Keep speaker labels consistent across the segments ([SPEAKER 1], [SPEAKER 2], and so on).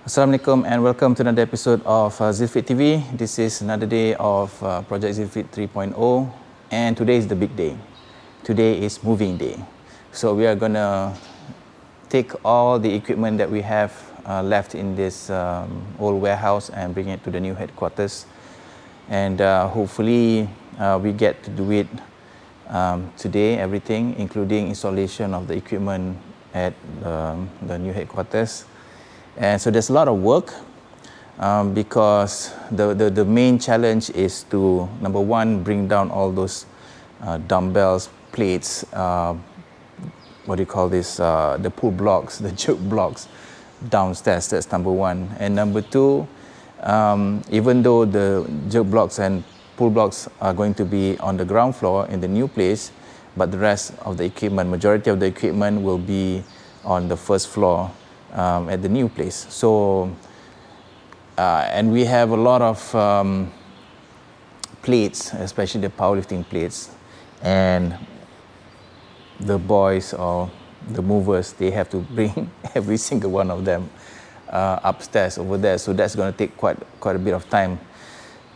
[SPEAKER 1] Assalamualaikum and welcome to another episode of Zealfit TV. This is another day of Project Zealfit 3.0 and today is the big day. Today is moving day. So we are going to take all the equipment that we have left in this old warehouse and bring it to the new headquarters. And hopefully we get to do it today, everything, including installation of the equipment at the new headquarters. And so there's a lot of work because the main challenge is to, number one, bring down all those dumbbells, plates, what do you call this, the pull blocks, the jerk blocks downstairs. That's number one. And number two, even though the jerk blocks and pull blocks are going to be on the ground floor in the new place, but the rest of the equipment, majority of the equipment will be on the first floor at the new place. So, and we have a lot of plates, especially the powerlifting plates, and the boys or the movers, they have to bring every single one of them upstairs over there. So that's going to take quite a bit of time.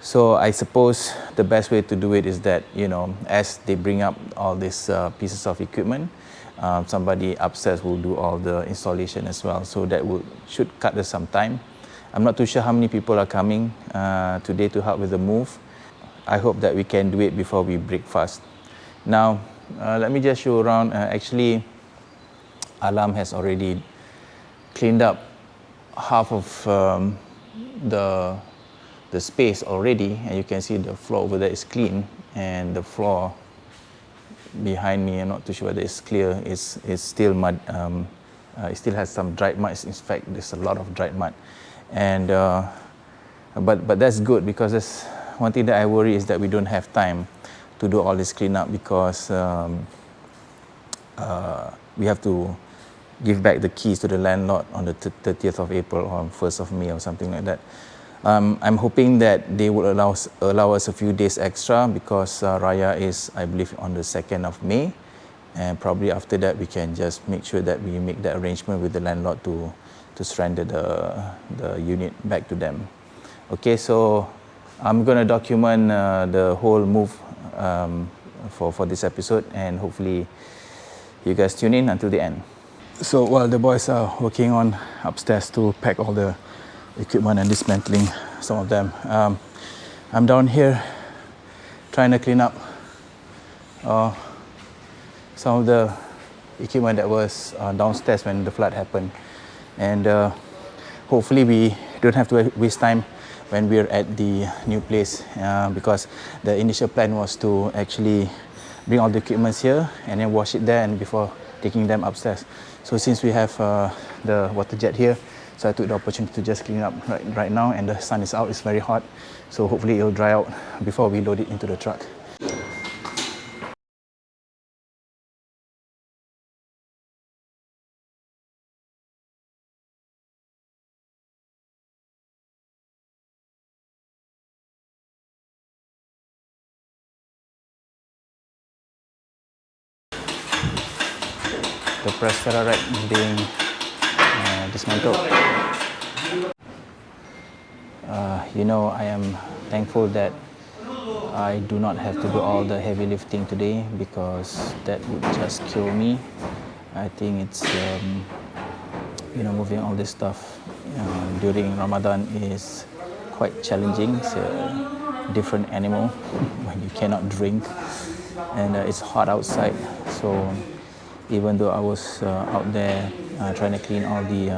[SPEAKER 1] So I suppose the best way to do it is that, you know, as they bring up all these pieces of equipment, somebody upstairs will do all the installation as well. So that should cut us some time. I'm not too sure how many people are coming today to help with the move. I hope that we can do it before we break fast. Now, let me just show around. Actually, Alam has already cleaned up half of the space already, and you can see the floor over there is clean, and the floor behind me, I'm not too sure whether it's clear, is still mud. It still has some dried mud. In fact, there's a lot of dried mud, and but that's good, because that's one thing that I worry, is that we don't have time to do all this cleanup, because we have to give back the keys to the landlord on the 30th of April or 1st of May or something like that. I'm hoping that they will allow us a few days extra, because Raya is, I believe, on the 2nd of May, and probably after that we can just make sure that we make the arrangement with the landlord to surrender the unit back to them. Okay, so I'm going to document the whole move for this episode, and hopefully you guys tune in until the end. So while the boys are working on upstairs to pack all the equipment and dismantling some of them, I'm down here trying to clean up some of the equipment that was downstairs when the flood happened, and hopefully we don't have to waste time when we're at the new place, because the initial plan was to actually bring all the equipment here and then wash it there, and before taking them upstairs. So since we have the water jet here, so I took the opportunity to just clean up right now, and the sun is out, it's very hot, so hopefully it'll dry out before we load it into the truck. The press rack being dismantled. You know, I am thankful that I do not have to do all the heavy lifting today, because that would just kill me. I think it's, you know, moving all this stuff during Ramadan is quite challenging. It's a different animal when you cannot drink, and it's hot outside. So even though I was out there trying to clean all the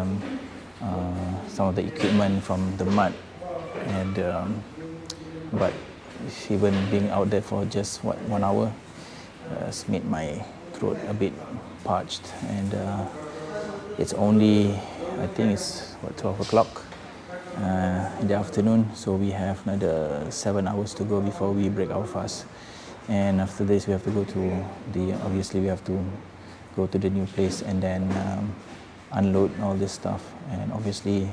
[SPEAKER 1] some of the equipment from the mud, and but even being out there for just 1 hour has made my throat a bit parched, and it's only, I think it's 12 o'clock in the afternoon, so we have another 7 hours to go before we break our fast. And after this we have to go to obviously we have to go to the new place and then unload all this stuff. And obviously,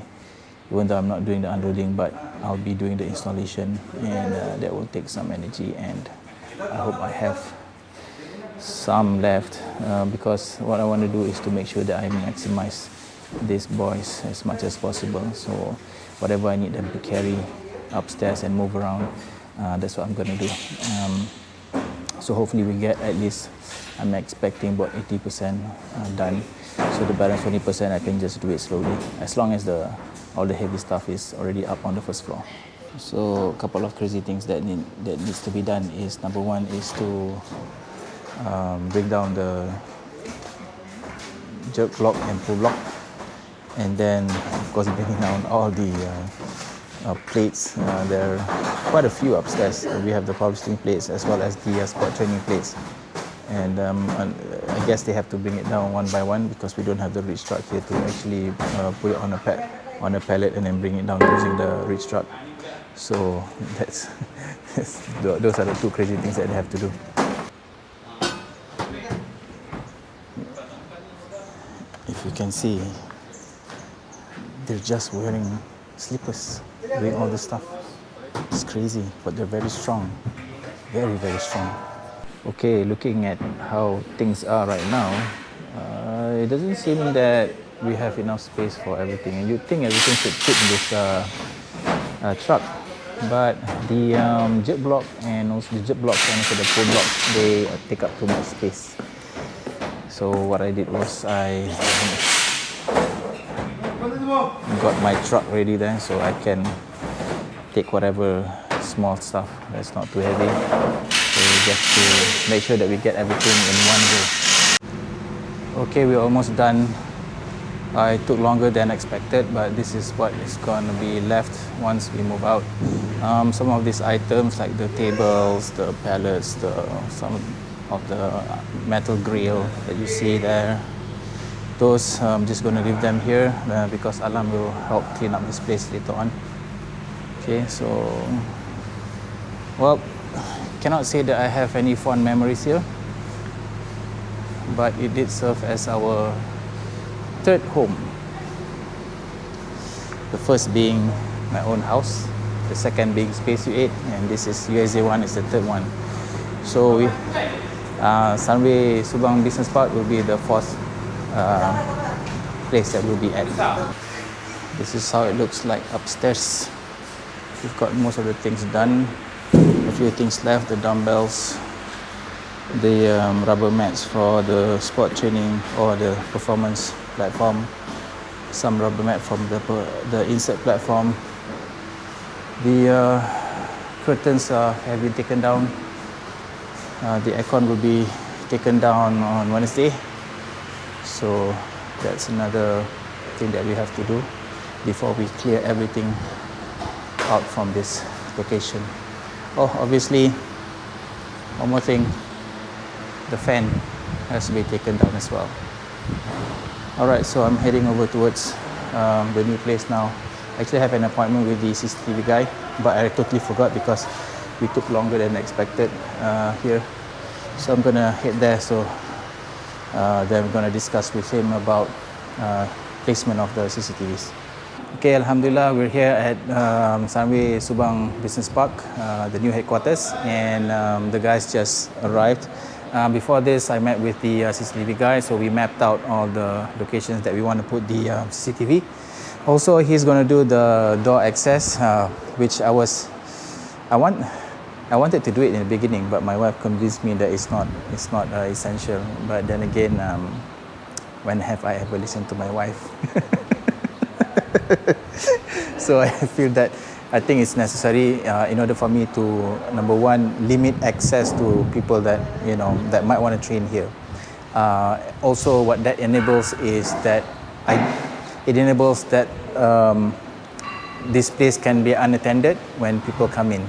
[SPEAKER 1] even though I'm not doing the unloading, but I'll be doing the installation, and that will take some energy, and I hope I have some left, because what I want to do is to make sure that I maximize these boys as much as possible. So whatever I need them to carry upstairs and move around, that's what I'm going to do. So hopefully we get at least, I'm expecting about 80% done. So the balance 20% I can just do it slowly, as long as all the heavy stuff is already up on the first floor. So a couple of crazy things that needs to be done is, number one is to break down the jerk block and pull block, and then of course bringing down all the plates. There are quite a few upstairs. We have the powerlifting plates as well as the sport training plates, and I guess they have to bring it down one by one because we don't have the reach truck here to actually put it on a pallet and then bring it down using the reach truck. So those are the two crazy things that they have to do. If you can see, they're just wearing slippers, doing all this stuff. It's crazy, but they're very strong, very, very strong. Okay, looking at how things are right now, it doesn't seem that we have enough space for everything, and you'd think everything should fit in this truck. But the jet block and also the jet blocks and also the pull blocks, they take up too much space. So what I did was I got my truck ready there, so I can take whatever small stuff that's not too heavy. So just to make sure that we get everything in one go. Okay, we're almost done. It took longer than expected, but this is what is going to be left once we move out. Some of these items like the tables, the pallets, some of the metal grill that you see there, those I'm just going to leave them here because Alam will help clean up this place later on. Okay, so, well, cannot say that I have any fond memories here, but it did serve as our third home. The first being my own house, the second being Space U8, and this is USA1 is the third one. So we, Sunway Subang Business Park will be the fourth place that we'll be at. This is how it looks like upstairs. We've got most of the things done. A few things left, the dumbbells, the rubber mats for the sport training or the performance platform, some rubber mat from the insert platform. The curtains have been taken down. The aircon will be taken down on Wednesday. So that's another thing that we have to do before we clear everything out from this location. Oh, obviously, one more thing, the fan has to be taken down as well. Alright, so I'm heading over towards the new place now. I actually have an appointment with the CCTV guy, but I totally forgot because we took longer than expected here. So I'm gonna head there, so then we're gonna discuss with him about placement of the CCTVs. Okay, Alhamdulillah, we're here at Sunway Subang Business Park, the new headquarters, and the guys just arrived. Before this, I met with the CCTV guy, so we mapped out all the locations that we want to put the CCTV. Also, he's going to do the door access, which I wanted to do it in the beginning, but my wife convinced me that it's not essential. But then again, when have I ever listened to my wife? So I feel that I think it's necessary in order for me to, number one, limit access to people that that might want to train here. Also, what that enables is that it enables that this place can be unattended when people come in.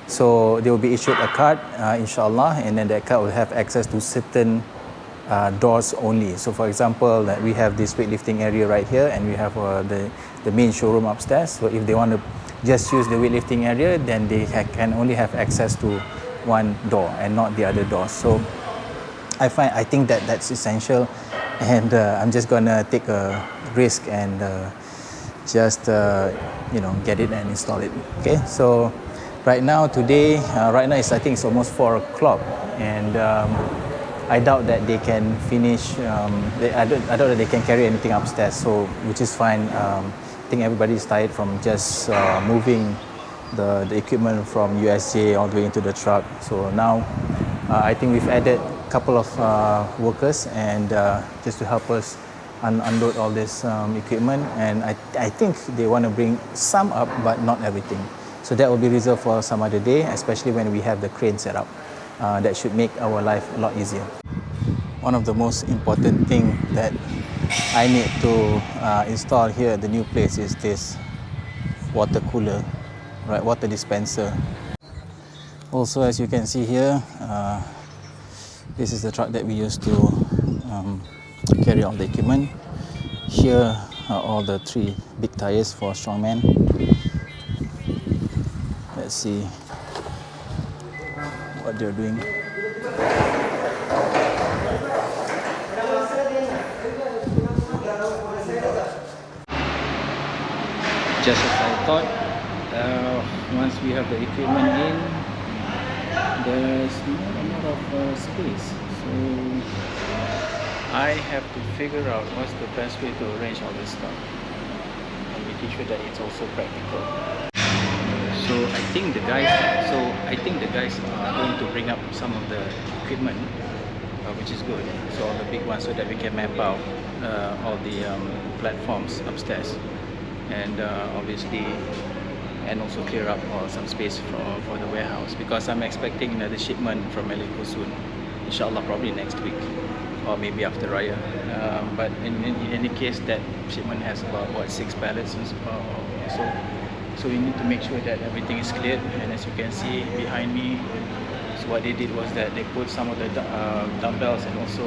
[SPEAKER 1] So they will be issued a card, inshallah, and then that card will have access to certain doors only. So for example, that we have this weightlifting area right here, and we have the main showroom upstairs. So if they want to just use the weightlifting area, then they can only have access to one door and not the other doors. So I think that that's essential, and I'm just gonna take a risk and just get it and install it. Okay, so right now today, right now I think it's almost 4 o'clock, and I doubt that they can finish. I doubt that they can carry anything upstairs. So, which is fine. I think everybody is tired from just moving the equipment from USJ all the way into the truck. So now, I think we've added a couple of workers and just to help us unload all this equipment. And I think they want to bring some up, but not everything. So that will be reserved for some other day, especially when we have the crane set up. That should make our life a lot easier. One of the most important thing that I need to install here at the new place is this water cooler, right? Water dispenser. Also, as you can see here, this is the truck that we use to carry all the equipment. Here are all the 3 big tires for strongman. Let's see what they're doing. Just as I thought, once we have the equipment in, there's not a lot of space. So I have to figure out what's the best way to arrange all this stuff and making sure that it's also practical. So I think the guys are going to bring up some of the equipment, which is good. So all the big ones, so that we can map out all the platforms upstairs, and obviously, and also clear up some space for the warehouse, because I'm expecting another shipment from Mexico soon. Inshallah, probably next week or maybe after Raya. But in any case, that shipment has about 6 pallets or so. So we need to make sure that everything is cleared. And as you can see behind me, so what they did was that they put some of the dumbbells and also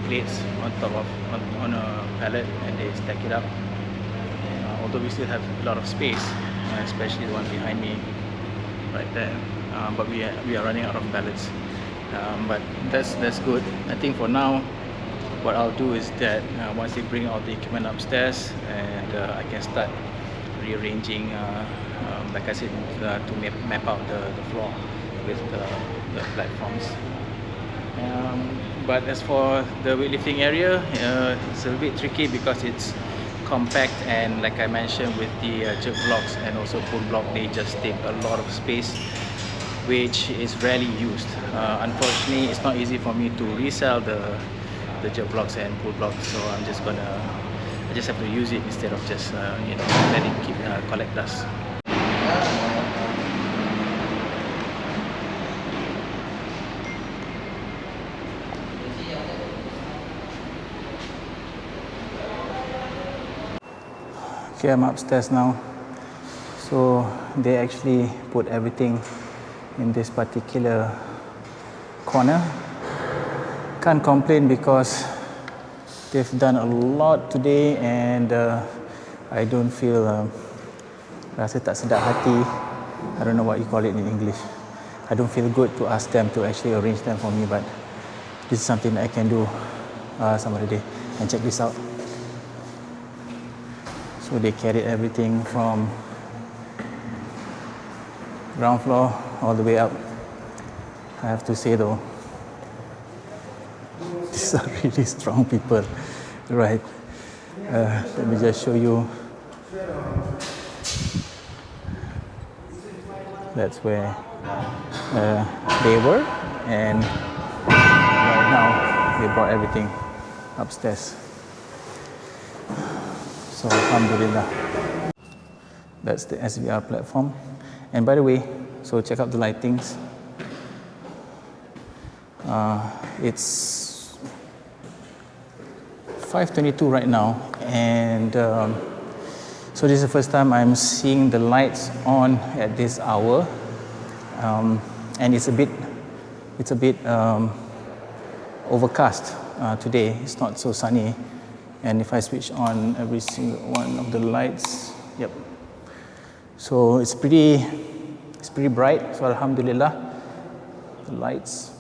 [SPEAKER 1] plates on top of on a pallet, and they stack it up. Although we still have a lot of space, especially the one behind me right there, but we are running out of pallets. But that's good. I think for now, what I'll do is that once they bring all the equipment upstairs, and I can start rearranging, like I said, to map out the floor with the platforms. But as for the weightlifting area, it's a bit tricky because it's compact, and like I mentioned, with the jerk blocks and also pull block, they just take a lot of space, which is rarely used. Unfortunately, it's not easy for me to resell the jerk blocks and pull blocks, so I just have to use it instead of just let it collect dust. Okay, I'm upstairs now. So they actually put everything in this particular corner. Can't complain because they've done a lot today, and I don't feel rasa tak sedap hati. I don't know what you call it in English. I don't feel good to ask them to actually arrange them for me, but this is something that I can do some other day. And check this out. So they carried everything from ground floor all the way up. I have to say though, these are really strong people, right? Let me just show you. That's where they were, and right now they brought everything upstairs. So alhamdulillah, that's the SVR platform. And by the way, so check out the lightings. It's 5:22 right now, and so this is the first time I'm seeing the lights on at this hour, and it's a bit overcast today. It's not so sunny. And if I switch on every single one of the lights, yep. So it's pretty bright. So alhamdulillah, the lights.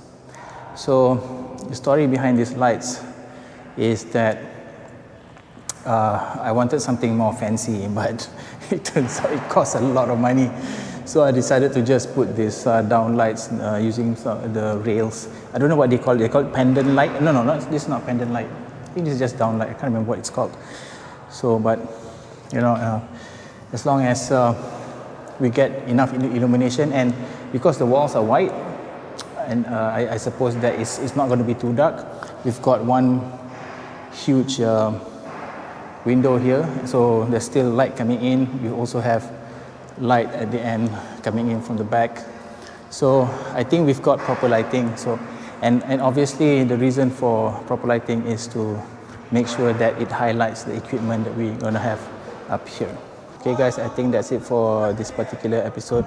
[SPEAKER 1] So the story behind these lights is that I wanted something more fancy, but it turns out it costs a lot of money. So I decided to just put this down lights using the rails. I don't know what they call it. They call it pendant light. No, this is not pendant light. I think this is just down light. I can't remember what it's called. So, but you know, as long as we get enough illumination, and because the walls are white, and I suppose that it's not going to be too dark. We've got one huge window here, so there's still light coming in. We also have light at the end coming in from the back. So I think we've got proper lighting. So and obviously the reason for proper lighting is to make sure that it highlights the equipment that we're gonna have up here. Okay guys, I think that's it for this particular episode.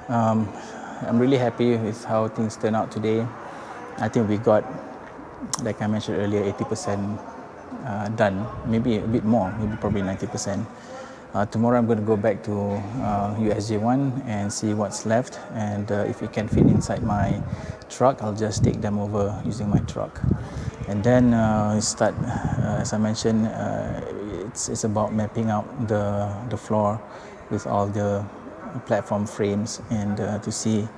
[SPEAKER 1] I'm really happy with how things turned out today. I think we got, like I mentioned earlier, 80% done, maybe a bit more, maybe probably 90%. Tomorrow I'm going to go back to USJ1 and see what's left, and if it can fit inside my truck, I'll just take them over using my truck. And then start, as I mentioned, it's about mapping out the floor with all the platform frames, and to see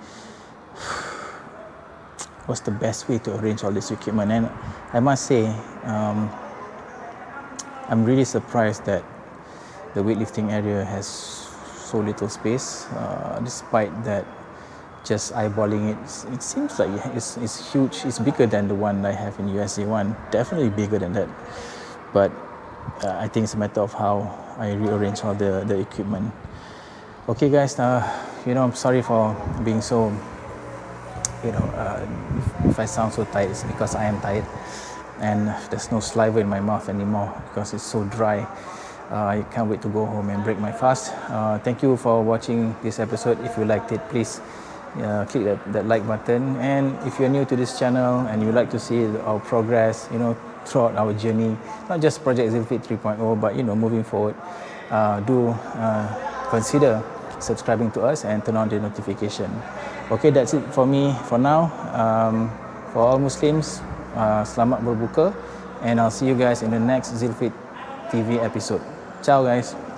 [SPEAKER 1] what's the best way to arrange all this equipment. And I must say, I'm really surprised that the weightlifting area has so little space, despite that just eyeballing it, it seems like it's huge. It's bigger than the one I have in USJ1, definitely bigger than that. But I think it's a matter of how I rearrange all the equipment. Okay guys, you know, I'm sorry for being so, you know, if I sound so tired, it's because I am tired, and there's no saliva in my mouth anymore because it's so dry. I can't wait to go home and break my fast. Thank you for watching this episode. If you liked it, please click that like button. And if you're new to this channel and you like to see our progress, you know, throughout our journey, not just Project Zealfit 3.0, but you know, moving forward, do consider subscribing to us and turn on the notification. Okay, that's it for me for now. For all Muslims, selamat berbuka, and I'll see you guys in the next Zealfit TV episode. Ciao guys.